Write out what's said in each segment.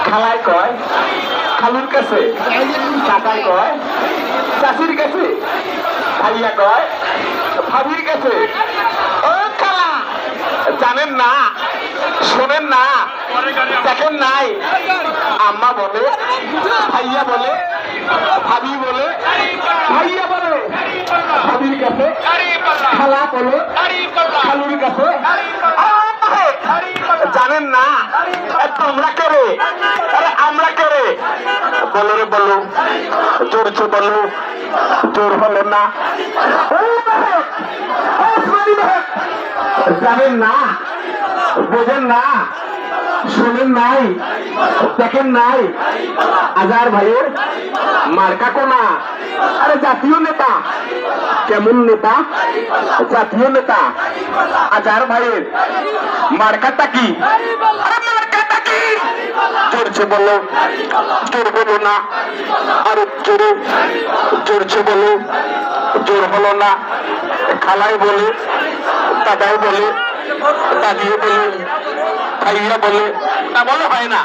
খালায় কয় খালুর কাছে, কাকায় কয় চাচির কাছে, ভাইয়া কয় ভাবির কাছে। ও খালা জানেন না, শোনেন না, দেখেন নাই, আম্মা বলে, ভাইয়া বলে, ভাবি বলে, ভাইয়া বলে ভাবির কাছে, খালা বলে খালুর কাছে। জানেন না তোমরা করে, আরে আমরা করে। বলো রে বলো, জোরছে বলো, জোর হলো না। জানেন না, বোঝেন না, শোনেন নাই, দেখেন নাই, আজার ভাইয়ের মার্কা কোনা। আরে জাতীয় নেতা। কেমন নেতা? জাতীয় নেতা। আজার ভাইয়ের মার্কাটা কি? আরে মার্কাটা কি? জোরছে বলো, জোর বলো না, আরে জোরে জোরছে বলো, জোর হলো না। খালাই বলে, দাদাই বলে, দাদিও বলে, ভাইয়া বলে, তা বলে হয় না।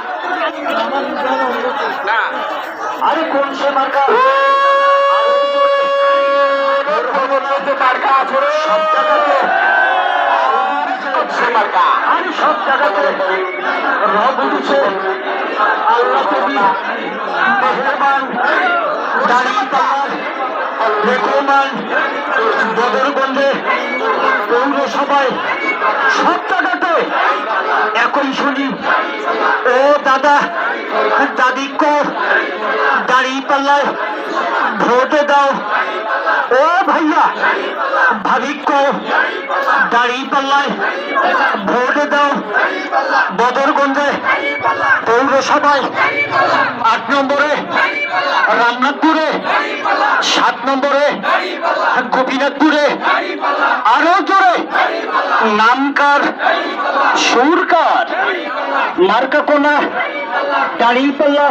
আরে কোন সে মার্কা? মার্কা আছে সব জায়গাতে, সে মার্কা আরে সব জায়গাতে রব উঠেছে। আল্লাহ কবি মেহেরবান দাঁড়িয়ে পাহাড় রেখমান বদরগঞ্জে পৌরসভায় সব জায়গাতে একই শুনি। ও দাদা দাদি কো দাঁড়িয়ে পাল্লায় ভোটে দাও। ও ভাইয়া ভাবি কো দাঁড়িয়ে পাল্লায় ভোটে দাও। বদরগঞ্জে পৌরসভায় 8 নম্বরে রামনাথপুরে, 7 নম্বরে গোপীনাথপুরে, আরো জোরে নামকার সুরকার মার্কা কোনা দাঁড়িয়ে পাল্লা।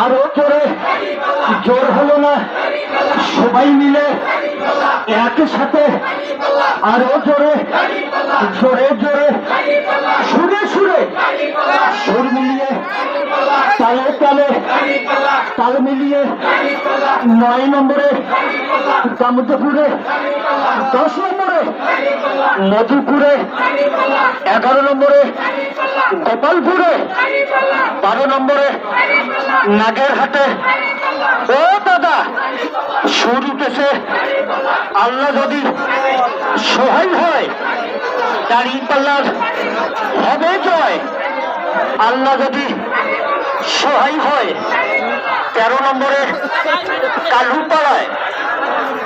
আরো জোরে, জোর হলো না, সবাই মিলে একসাথে আরো জোরে, জোরে জোরে, সুরে সুরে, সুর মিলিয়ে, তালে তালে, তাল মিলিয়ে 9 নম্বরে দামোদরপুরে, 10 নম্বরে মধুপুরে, 11 নম্বরে গোপালপুরে, 12 নম্বরে নাগেরহাটে। ও দাদা সুর উঠেছে। আল্লাহ যদি সহায় হয় দাঁড়িয়ে পাল্লার হবে জয়। আল্লাহ যদি সহায় হয় 13 নম্বরে কালুপাড়ায়,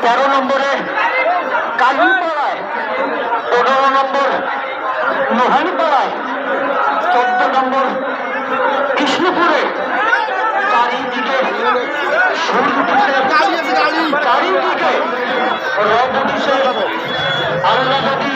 13 নম্বরে কালুপাড়ায়, 15 নম্বর মোহনপাড়ায়, 14 নম্বর কৃষ্ণপুরে। চারিদিকে সুর উঠেছে, চারিদিকে রব উঠেছে। আল্লাহ যদি